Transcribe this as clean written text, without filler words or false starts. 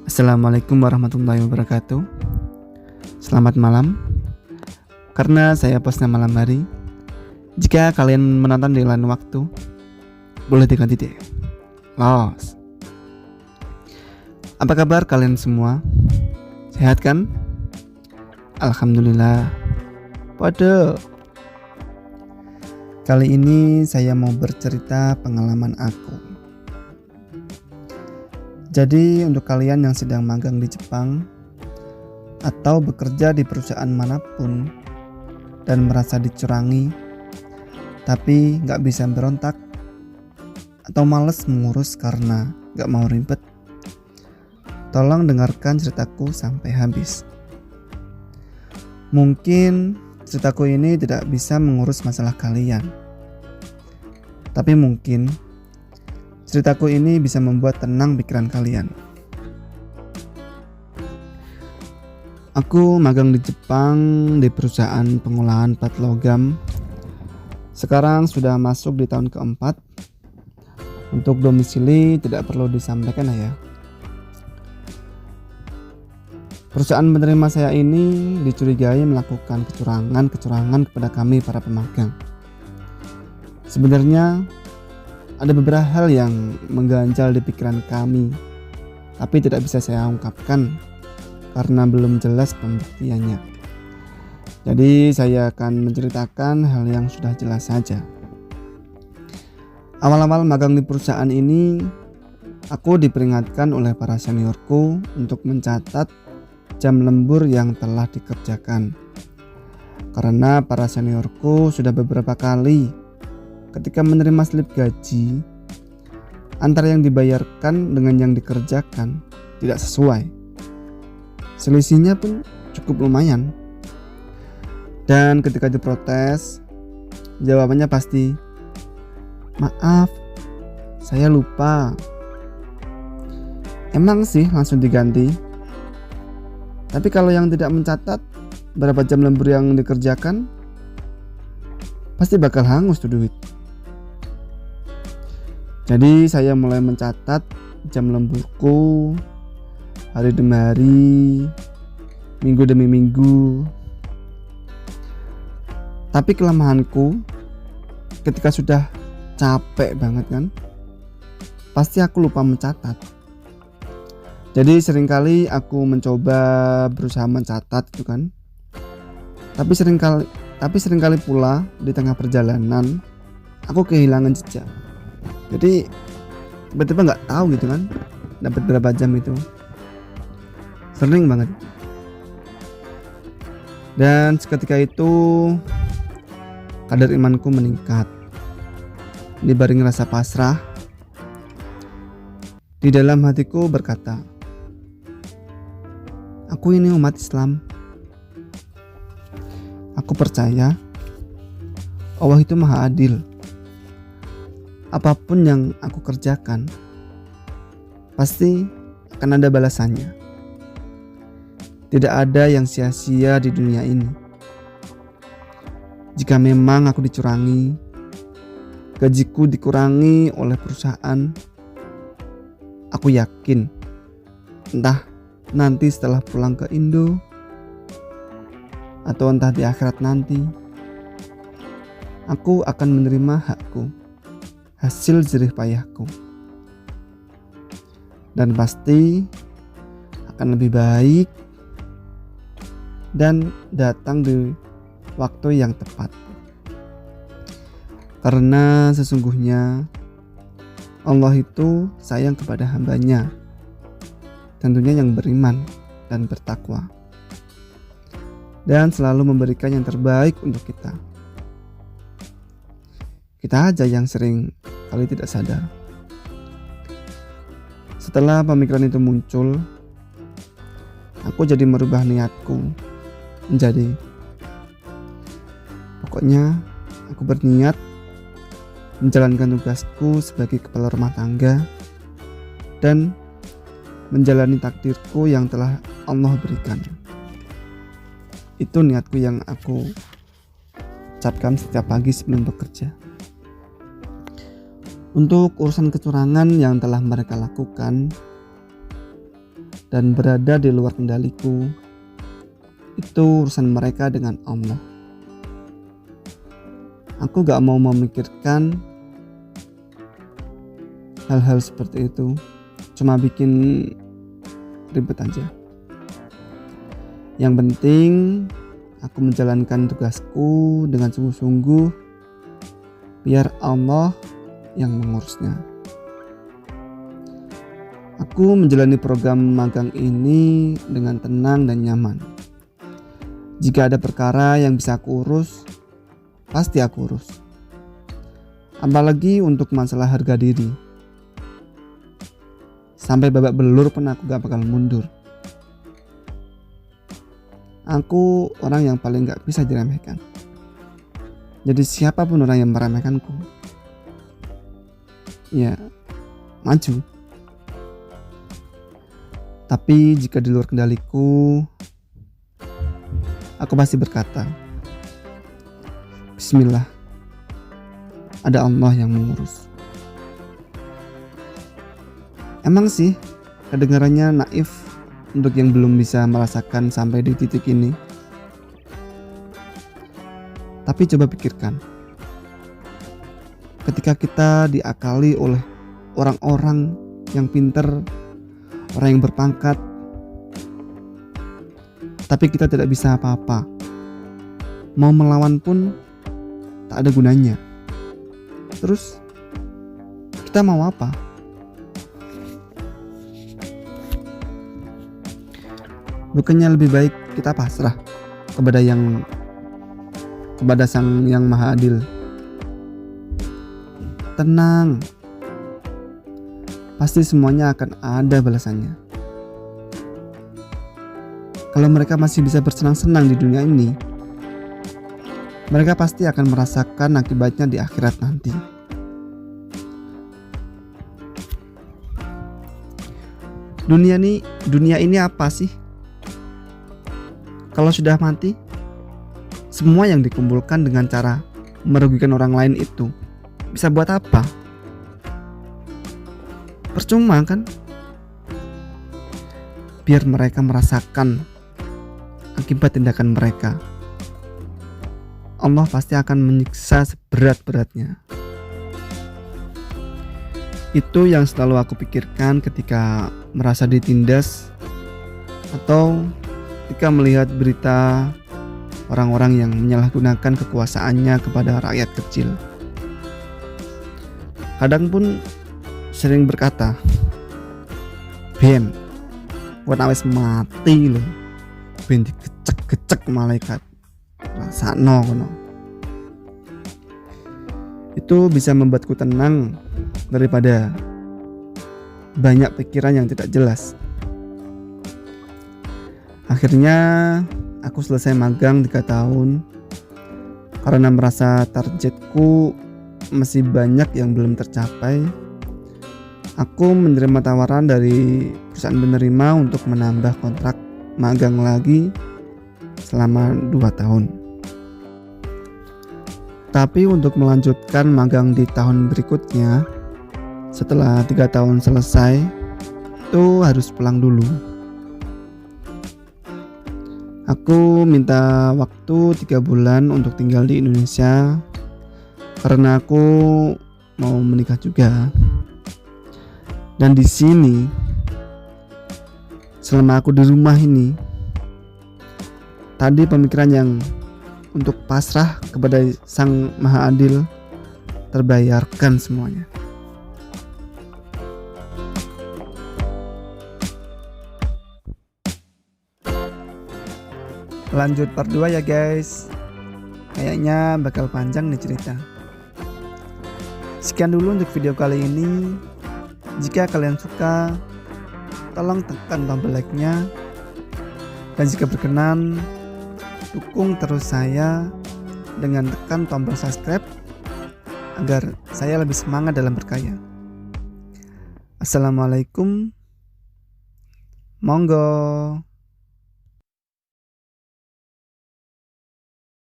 Assalamualaikum warahmatullahi wabarakatuh. Selamat malam. Karena saya postnya malam hari, jika kalian menonton di lain waktu, boleh diganti deh. Los. Apa kabar kalian semua? Sehat kan? Alhamdulillah. Podo. Kali ini saya mau bercerita pengalaman aku. Jadi untuk kalian yang sedang magang di Jepang atau bekerja di perusahaan manapun dan merasa dicurangi tapi gak bisa berontak atau males mengurus karena gak mau ribet, tolong dengarkan ceritaku sampai habis. Mungkin ceritaku ini tidak bisa mengurus masalah kalian, tapi mungkin ceritaku ini bisa membuat tenang pikiran kalian. Aku magang di Jepang di perusahaan pengolahan plat logam. Sekarang sudah masuk di tahun keempat. Untuk domisili tidak perlu disampaikan ya. Perusahaan penerima saya ini dicurigai melakukan kecurangan kepada kami para pemagang. Sebenarnya ada beberapa hal yang mengganjal di pikiran kami, tapi tidak bisa saya ungkapkan karena belum jelas pembuktiannya. Jadi saya akan menceritakan hal yang sudah jelas saja. Awal-awal magang di perusahaan ini, aku diperingatkan oleh para seniorku untuk mencatat jam lembur yang telah dikerjakan. Karena para seniorku sudah beberapa kali ketika menerima slip gaji, antara yang dibayarkan dengan yang dikerjakan tidak sesuai. Selisihnya pun cukup lumayan. Dan ketika diprotes, jawabannya pasti, "Maaf, saya lupa." Emang sih langsung diganti. Tapi kalau yang tidak mencatat berapa jam lembur yang dikerjakan, pasti bakal hangus tuh duit. Jadi saya mulai mencatat jam lemburku hari demi hari, minggu demi minggu. Tapi kelemahanku, ketika sudah capek banget kan, pasti aku lupa mencatat. Jadi seringkali aku mencoba berusaha mencatat itu kan. Tapi seringkali pula di tengah perjalanan aku kehilangan jejak. Jadi tiba-tiba nggak tahu gitu kan dapat berapa jam itu. Sering banget. Dan seketika itu kadar imanku meningkat. Dibarengi rasa pasrah, di dalam hatiku berkata, aku ini umat Islam. Aku percaya Allah itu maha adil. Apapun yang aku kerjakan pasti akan ada balasannya. Tidak ada yang sia-sia di dunia ini. Jika memang aku dicurangi, gajiku dikurangi oleh perusahaan, aku yakin entah nanti setelah pulang ke Indo atau entah di akhirat nanti, aku akan menerima hakku, hasil jerih payahku, dan pasti akan lebih baik dan datang di waktu yang tepat. Karena sesungguhnya Allah itu sayang kepada hambanya, tentunya yang beriman dan bertakwa, dan selalu memberikan yang terbaik untuk kita. Kita aja yang sering kali tidak sadar. Setelah pemikiran itu muncul, aku jadi merubah niatku menjadi, pokoknya aku berniat menjalankan tugasku sebagai kepala rumah tangga dan menjalani takdirku yang telah Allah berikan. Itu niatku yang aku ucapkan setiap pagi sebelum bekerja. Untuk urusan kecurangan yang telah mereka lakukan, dan berada di luar kendaliku, itu urusan mereka dengan Allah. Aku gak mau memikirkan hal-hal seperti itu, cuma bikin ribet aja. Yang penting aku menjalankan tugasku dengan sungguh-sungguh, biar Allah yang mengurusnya. Aku menjalani program magang ini dengan tenang dan nyaman. Jika ada perkara yang bisa aku urus, pasti aku urus. Apalagi untuk masalah harga diri. Sampai babak belur pun aku gak bakal mundur. Aku orang yang paling gak bisa diremehkan. Jadi siapapun orang yang meremehkanku, ya maju. Tapi jika di luar kendaliku, aku pasti berkata, Bismillah, ada Allah yang mengurus. Emang sih kedengarannya naif untuk yang belum bisa merasakan sampai di titik ini. Tapi coba pikirkan, ketika kita diakali oleh orang-orang yang pintar, orang yang berpangkat, tapi kita tidak bisa apa-apa, mau melawan pun tak ada gunanya. Terus kita mau apa? Bukannya lebih baik kita pasrah kepada Sang Yang Maha Adil. Tenang, pasti semuanya akan ada balasannya. Kalau mereka masih bisa bersenang-senang di dunia ini, mereka pasti akan merasakan akibatnya di akhirat nanti. Dunia ini apa sih? Kalau sudah mati, semua yang dikumpulkan dengan cara merugikan orang lain itu bisa buat apa? Percuma kan? Biar mereka merasakan akibat tindakan mereka. Allah pasti akan menyiksa seberat-beratnya. Itu yang selalu aku pikirkan ketika merasa ditindas atau ketika melihat berita orang-orang yang menyalahgunakan kekuasaannya kepada rakyat kecil. Kadang pun sering berkata, Ben, gua nawes mati loh, ben digecek-gecek malaikat, rasakno kono. Itu bisa membuatku tenang daripada banyak pikiran yang tidak jelas. Akhirnya aku selesai magang 3 tahun karena merasa targetku masih banyak yang belum tercapai. Aku menerima tawaran dari perusahaan penerima untuk menambah kontrak magang lagi selama 2 tahun. Tapi untuk melanjutkan magang di tahun berikutnya, setelah 3 tahun selesai, itu harus pulang dulu. Aku minta waktu 3 bulan untuk tinggal di Indonesia karena aku mau menikah juga. Dan di sini, selama aku di rumah ini, tadi pemikiran yang untuk pasrah kepada Sang Maha Adil terbayarkan semuanya. Lanjut part 2 ya guys. Kayaknya bakal panjang nih cerita. Sekian dulu untuk video kali ini. Jika kalian suka, tolong tekan tombol like-nya. Dan jika berkenan, dukung terus saya dengan tekan tombol subscribe agar saya lebih semangat dalam berkarya. Assalamualaikum. Monggo.